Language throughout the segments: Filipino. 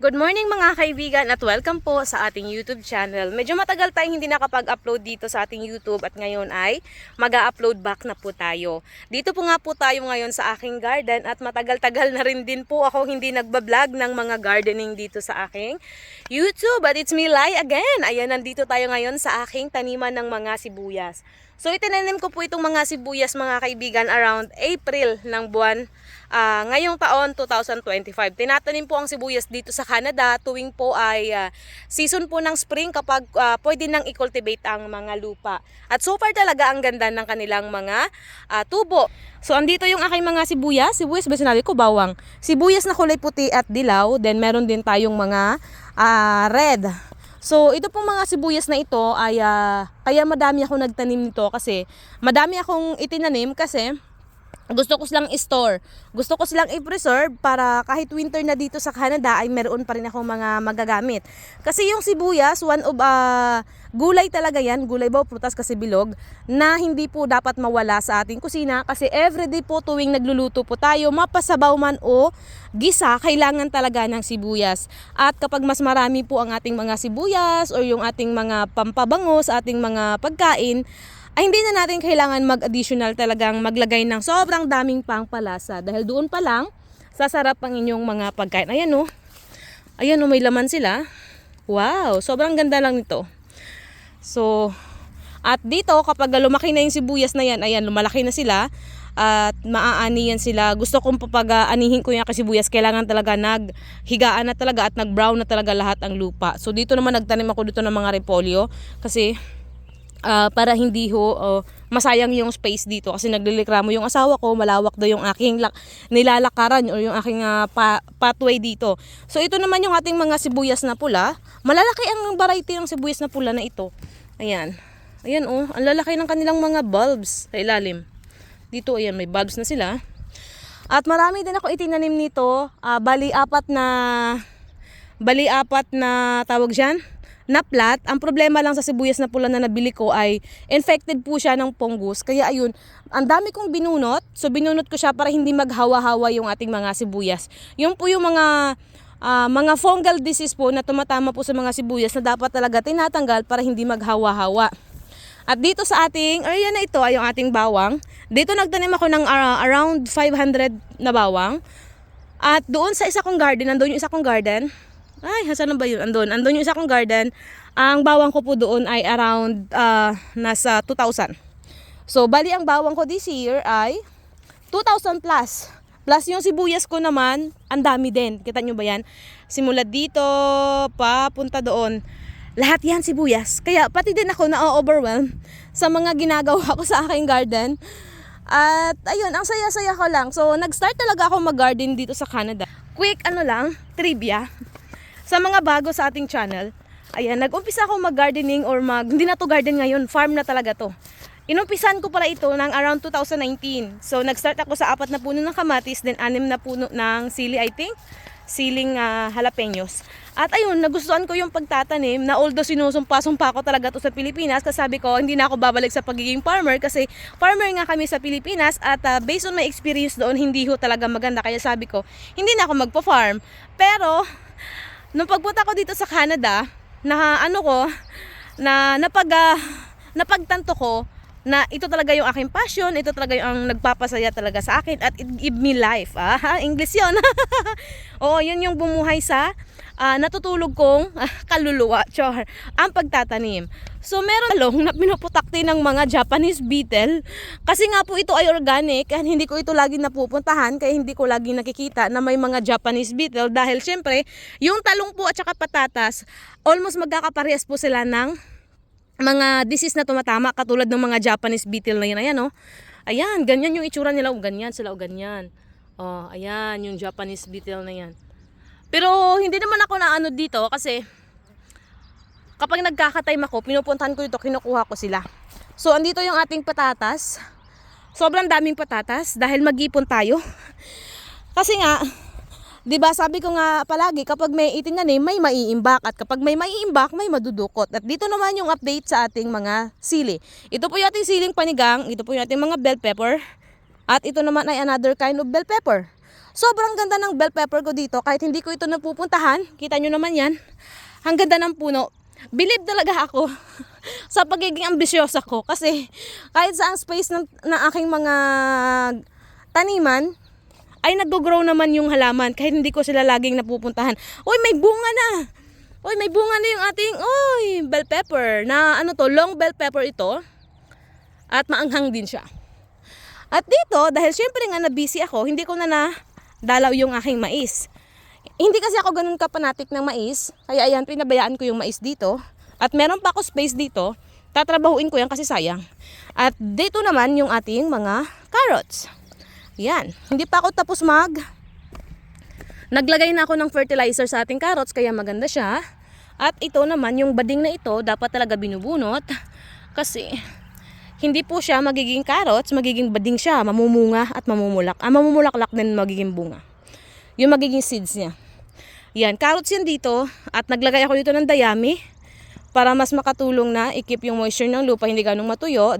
Good morning mga kaibigan at welcome po sa ating YouTube channel. Medyo matagal tayong hindi nakapag-upload dito sa ating YouTube at ngayon ay mag-upload back na po tayo. Dito po nga po tayo ngayon sa aking garden at matagal-tagal na rin din po ako hindi nagbablog ng mga gardening dito sa aking YouTube. But it's me, Lai, again. Ayan, nandito tayo ngayon sa aking taniman ng mga sibuyas. So itinanim ko po itong mga sibuyas mga kaibigan around April ng buwan ngayong taon 2025. Tinatanim po ang sibuyas dito sa Canada tuwing po ay season po ng spring kapag pwede nang i-cultivate ang mga lupa. At so far talaga ang ganda ng kanilang mga tubo. So andito yung aking mga sibuyas ba sinabi ko bawang? Sibuyas na kulay puti at dilaw, then meron din tayong mga red. So, ito pong mga sibuyas na ito ay kaya madami ako nagtanim nito kasi madami akong itinanim kasi gusto ko silang i-store. Gusto ko silang i-preserve para kahit winter na dito sa Canada ay meron pa rin akong mga magagamit. Kasi yung sibuyas, one of gulay talaga yan, gulay ba o prutas kasi bilog, na hindi po dapat mawala sa ating kusina kasi everyday po tuwing nagluluto po tayo, mapasabaw man o gisa, kailangan talaga ng sibuyas. At kapag mas marami po ang ating mga sibuyas o yung ating mga pampabango sa ating mga pagkain, ay hindi na natin kailangan mag-additional talagang maglagay ng sobrang daming pangpalasa dahil doon pa lang sasarap ang inyong mga pagkain. Ayan o, ayan o, may laman sila. Wow, sobrang ganda lang nito. So, at dito kapag lumaki na yung sibuyas na yan, ayan, lumalaki na sila at maaani yan sila. Gusto kong papag-anihin ko yung sibuyas, kailangan talaga naghigaan na talaga at nag-brown na talaga lahat ang lupa. So, dito naman nagtanim ako dito ng mga repolyo kasi para hindi masayang yung space dito kasi naglilikramo yung asawa ko, malawak daw yung aking nilalakaran o yung aking pathway dito. So ito naman yung ating mga sibuyas na pula. Malalaki ang variety ng sibuyas na pula na ito. Ayan. Ayan oh, ang lalaki ng kanilang mga bulbs sa ilalim. Dito ayan, may bulbs na sila. At marami din ako itinanim nito, bali apat na tawag diyan na plat. Ang problema lang sa sibuyas na pula na nabili ko ay infected po siya ng fungus. Kaya ayun, ang dami kong binunot. So binunot ko siya para hindi maghawa-hawa yung ating mga sibuyas. Yung po yung mga fungal disease po na tumatama po sa mga sibuyas na dapat talaga tinatanggal para hindi maghawa-hawa. At dito sa ating area na ito ay yung ating bawang. Dito nagtanim ako ng around 500 na bawang. At doon sa isa kong garden, nandoon yung isa kong garden. Ay, saan ba yun? Andun yung isa kong garden. Ang bawang ko po doon ay around nasa 2,000. So, bali ang bawang ko this year ay 2,000 plus. Plus yung sibuyas ko naman, ang dami din. Kita nyo ba yan? Simula dito, papunta doon. Lahat yan sibuyas. Kaya pati din ako na-overwhelm sa mga ginagawa ko sa aking garden. At ayun, ang saya-saya ko lang. So, nag-start talaga ako mag-garden dito sa Canada. Quick, trivia. Sa mga bago sa ating channel, ayan, nag-umpisa ako mag-gardening hindi na to garden ngayon, farm na talaga to. Inumpisan ko pala ito ng around 2019. So, nag-start ako sa 4 na puno ng kamatis, then 6 na puno ng sili, I think. Siling jalapenos. At ayun, nagustuhan ko yung pagtatanim na although sinusumpa-sumpa ko talaga to sa Pilipinas kasi sabi ko, hindi na ako babalik sa pagiging farmer kasi farmer nga kami sa Pilipinas at based on my experience doon, hindi ho talaga maganda. Kaya sabi ko, hindi na ako magpa-farm. Pero, nung pagpunta ko dito sa Canada, napagtanto ko na ito talaga yung aking passion, ito talaga yung nagpapasaya talaga sa akin at it give me life. English yun. Oo, yun yung bumuhay sa natutulog kong kaluluwa, ang pagtatanim. So meron na pinuputakti ng mga Japanese beetle kasi nga po ito ay organic at hindi ko ito lagi napupuntahan kaya hindi ko lagi nakikita na may mga Japanese beetle dahil syempre yung talong po at saka patatas almost magkakaparehas po sila ng mga disease na tumatama katulad ng mga Japanese beetle na yan. Ayan oh. Ayan, ganyan yung itsura nila. Ganyan sila, ganyan. Oh, ayan yung Japanese beetle na yan. Pero hindi naman ako na dito kasi kapag nagkaka-time ako, pinupuntahan ko dito, kinukuha ko sila. So, andito yung ating patatas. Sobrang daming patatas dahil mag-ipon tayo. Kasi nga, 'di ba sabi ko nga palagi kapag may itinanim, may maiimbak at kapag may maiimbak, may madudukot. At dito naman yung update sa ating mga sili. Ito po yung ating siling panigang, ito po yung ating mga bell pepper. At ito naman ay another kind of bell pepper. Sobrang ganda ng bell pepper ko dito kahit hindi ko ito napupuntahan. Kita nyo naman yan. Ang ganda ng puno. Believe talaga ako sa pagiging ambisyosa ko kasi kahit sa ang space ng aking mga taniman ay nag-grow naman yung halaman kahit hindi ko sila laging napupuntahan. Uy, may bunga na! Uy, may bunga na yung ating bell pepper na long bell pepper ito at maanghang din siya. At dito, dahil syempre nga na-busy ako, hindi ko na nadalaw yung aking mais. Hindi kasi ako ganun kapanatik ng mais, kaya ayan, pinabayaan ko yung mais dito. At meron pa ako space dito, tatrabahuin ko yan kasi sayang. At dito naman yung ating mga carrots. Yan, hindi pa ako tapos naglagay na ako ng fertilizer sa ating carrots, kaya maganda siya. At ito naman, yung bading na ito, dapat talaga binubunot. Kasi hindi po siya magiging carrots, magiging bading siya, mamumunga at mamumulak. Mamumulaklak din magiging bunga. Yung magiging seeds niya. Yan, carrots yan dito. At naglagay ako dito ng dayami para mas makatulong na i-keep yung moisture ng lupa, hindi ganong matuyo.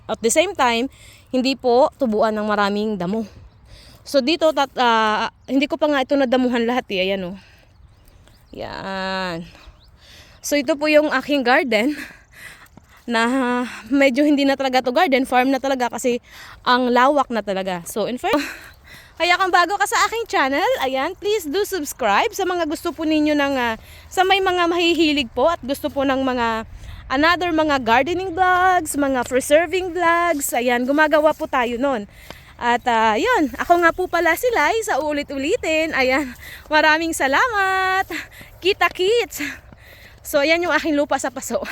At the same time, hindi po tubuan ng maraming damo. So dito, hindi ko pa nga ito nadamuhan lahat eh. Ayan o. Yan. So ito po yung aking garden na medyo hindi na talaga to garden, farm na talaga kasi ang lawak na talaga. So in fact, kaya kung bago ka sa aking channel, ayan, please do subscribe sa mga gusto po ninyo sa may mga mahihilig po at gusto po ng mga mga gardening vlogs, mga preserving vlogs. Ayan, gumagawa po tayo nun. At yun, ako nga po pala si Lai sa ulit-ulitin. Ayan, maraming salamat. Kita-kits. So ayan yung aking lupa sa paso.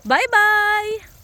Bye-bye!